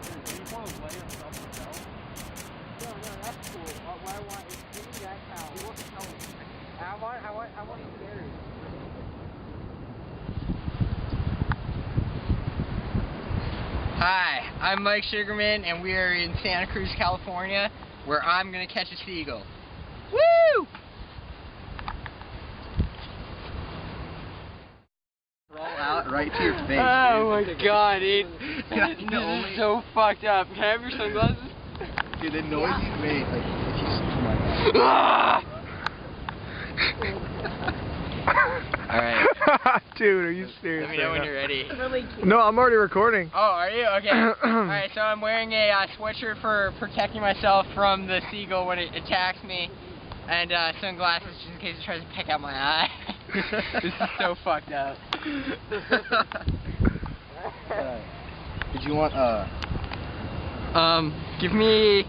you want to lay on top of the towel? No, that's cool. What I want is give me that towel. You want the towel? I want it buried. Hi, I'm Mike Sugarman, and we are in Santa Cruz, California, where I'm gonna catch a seagull. Woo! Roll out right to your face. Oh dude. my god, dude. That's This the is only- so fucked up. Can I have your sunglasses? Dude, the noise you made, like, if you see my Alright. Dude, are you serious? Let me know when you're ready. No, I'm already recording. Oh, are you? Okay. Alright, so I'm wearing a sweatshirt for protecting myself from the seagull when it attacks me, and sunglasses just in case it tries to pick out my eye. This is so fucked up. Did you want, give me...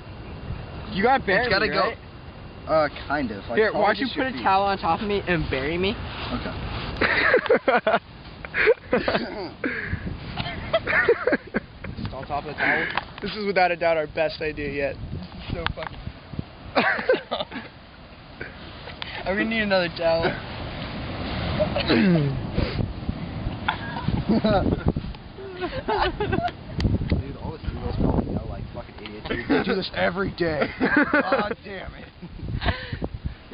You gotta bury it's gotta me, go, right? kind of. Like, Here, why don't you just put your a feet. towel on top of me and bury me? Okay. Just on top of the towel? This is without a doubt our best idea yet. So fucking... I'm gonna need another towel. Dude, all the seagulls probably know, like, fucking idiots. Dude, they do this every day. God damn it.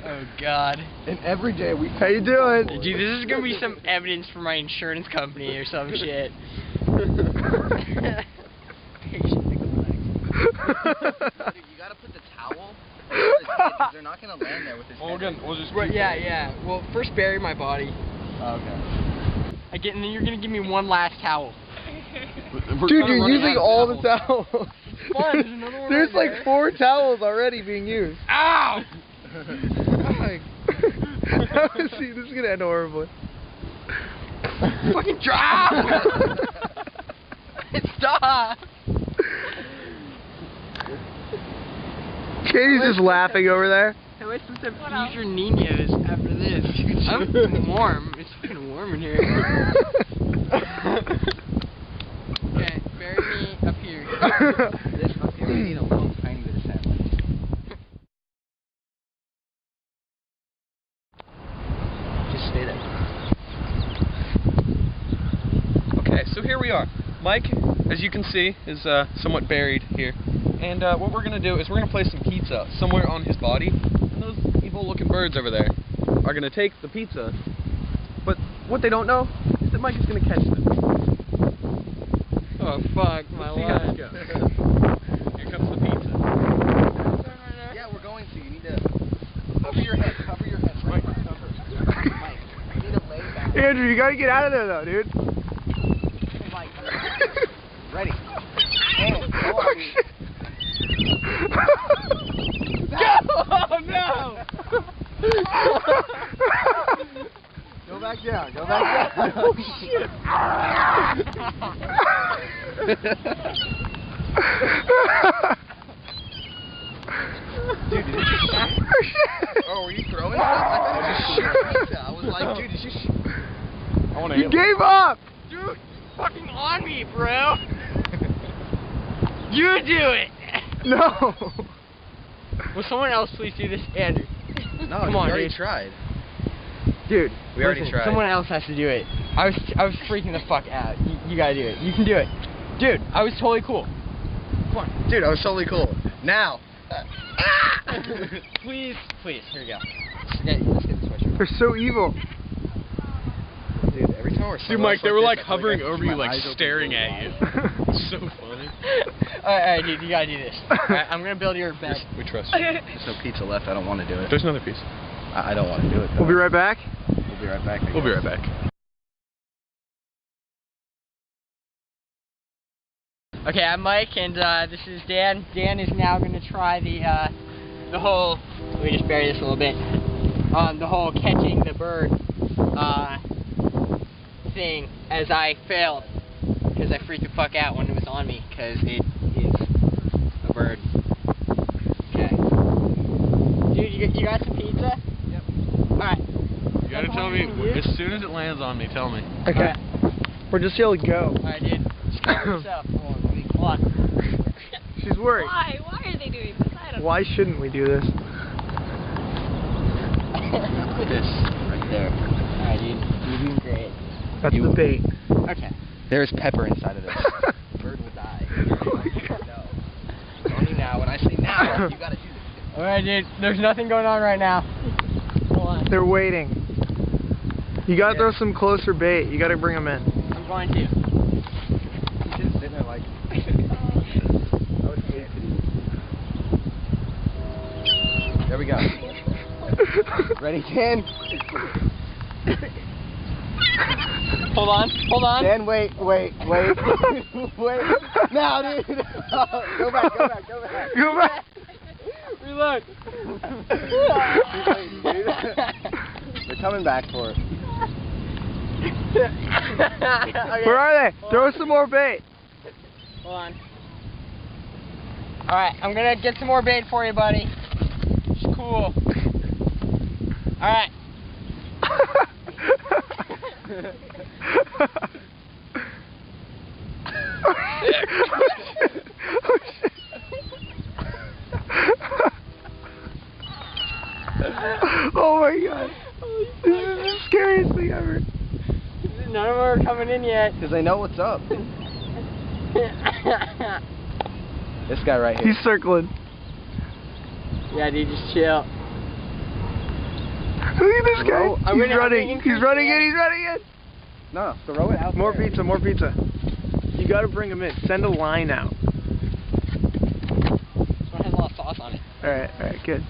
Oh god. And every day we... How you doing? Dude, this is gonna be some evidence for my insurance company or some shit. Dude, you gotta put the towel over his head, 'cause they're not gonna land there with his head. We'll just Right, keep yeah, going. yeah. Well, first bury my body. Okay. And then you're gonna give me one last towel. We're Dude, kinda you're running using out of all the towels. towels. Fun, there's another one There's right like there. 4 towels already being used. Ow! See, this is gonna end horribly. Fucking drop! Stop! Katie's just laughing over there. Hey, what's with the future Ninos after this? I'm warm. It's fucking warm in here. Okay, bury me up here. This up here, we need a little tiny bit of sand. Just stay there. Okay, so here we are. Mike, as you can see, is somewhat buried here. And what we're going to do is we're going to place some pizza somewhere on his body. And those evil-looking birds over there are going to take the pizza. But what they don't know is that Mike is going to catch them. Oh fuck, my Let's see how life. this goes. Here comes the pizza. Yeah, we're going to. You need to cover your head. Cover your head. Right, cover. Mike, you need to lay back. Andrew, you gotta get out of there though, dude. Mike, ready. And go on. Oh no! Go back down. Go back down. Oh shit! Dude, did you just Oh, were you throwing stuff? I thought it was just shit pizza. I was like, dude, did you I want to You gave up! Dude, fucking on me, bro! You do it! No! Will someone else please do this? Andrew. No, Come we on, already dude. tried. Dude, We already listen, tried. Someone else has to do it. I was freaking the fuck out. You gotta do it. You can do it. Dude, I was totally cool. Come on. Dude, I was totally cool. Now. Please, please, here we go. Let's get the sweatshirt. They're so evil. Dude, every time we're Dude, Mike, they were like I feel hovering I can over see you, my like eyes open staring so at wide. you. It's so funny. Alright, dude, you gotta do this. Alright, I'm gonna build your bed. We trust you. There's no pizza left. I don't want to do it. There's another piece. I don't want to do it. We'll be right back. We'll be right back. I We'll be guess. right back. Okay, I'm Mike, and this is Dan. Dan is now going to try the whole. Let me just bury this a little bit. The whole catching the bird thing, as I failed because I freaked the fuck out when it was on me because it is a bird. Okay, dude, you got some pizza? Yep. All right. You gotta tell me as soon as it lands on me. Tell me. Okay. All right. We're just yelling go. All right, dude. Just cover yourself. Hold on. She's worried. Why? Why are they doing this? I don't know. Why shouldn't we do this? Put this right there. Alright, dude. You're doing great. That's the bait. Okay. There's pepper inside of this. Bird will die. No. It's on you now. When I say now, you gotta do this. Alright, dude. There's nothing going on right now. Hold on. They're waiting. You gotta throw some closer bait. You gotta bring them in. I'm going to. He's just sitting there like... I would hate to do. There we go. Ready, Dan? Hold on. Hold on. Dan, wait. Wait. Now, dude. Go back. Go back. Reload. They're coming back for it. Okay. Where are they? Throw some more bait. Hold on. Alright, I'm gonna get some more bait for you, buddy. It's cool. Alright. Oh my god. This is the scariest thing ever. None of them are coming in yet. Because they know what's up. This guy right here. He's circling. Yeah, dude, just chill. Look at this guy. Bro, I'm He's gonna running. increase He's running the- in. He's running in. No, throw it out More there. pizza. More pizza. You gotta bring him in. Send a line out. This one has a lot of sauce on it. Alright, good.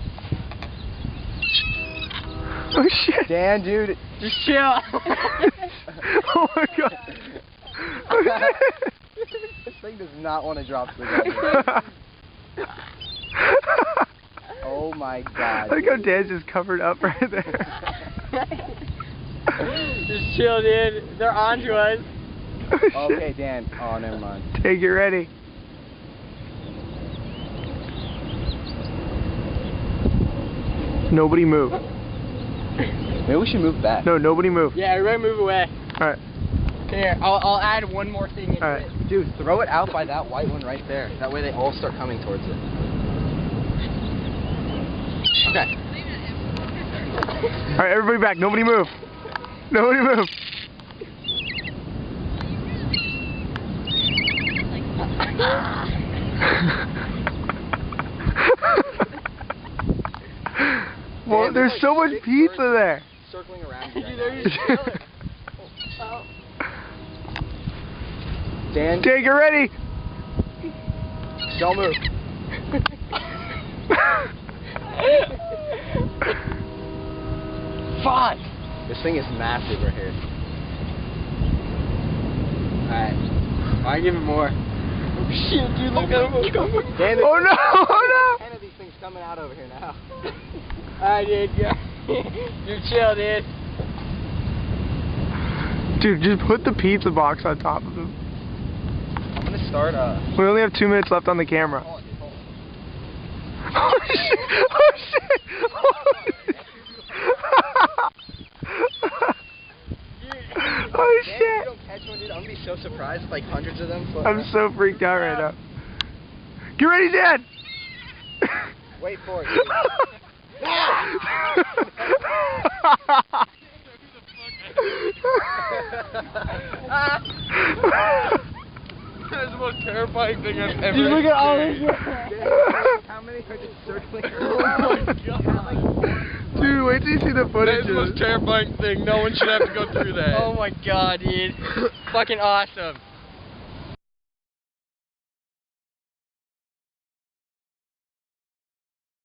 Oh shit. Dan, dude. Just chill. Oh my god. Oh, shit. This thing does not want to drop to the ground. Oh my god. Look how Dan's just covered up right there. Just chill, dude. They're onto us. Oh, shit. Okay, Dan. Oh, never mind. Take it ready. Nobody move. Maybe we should move back. No, nobody move. Yeah, everybody move away. Alright. Here, I'll add one more thing into Alright. it. Dude, throw it out by that white one right there. That way they all start coming towards it. Okay. Alright, everybody back. Nobody move. Nobody move. Well, Dan, there's like so much 6 pizza birds there. circling around you right They're now. just chilling. Oh. Dan, Take it ready. don't move. Fuck! This thing is massive right here. Alright. I give it more. Oh shit, dude, look at him coming. Dan, Oh no! Oh 10 of these things coming out over here now. Alright, dude, yeah. You're chill, dude. no! Dude, just put the pizza box on top of him. I'm gonna start, We only have 2 minutes left on the camera. hold on, dude, hold on. Oh shit! Oh shit! Oh Dan, if you shit! don't catch one, dude, I'm gonna be so surprised if like hundreds of them float I'm around. so freaked out right now. Get ready, Dad! Wait for it, dude. That's the most terrifying thing I've ever Dude, look at all this experienced. shit. How many are just circling Oh around? my god. Dude, wait till you see the That footage. is the most terrifying thing. No one should have to go through that. Oh my god, dude. Fucking awesome.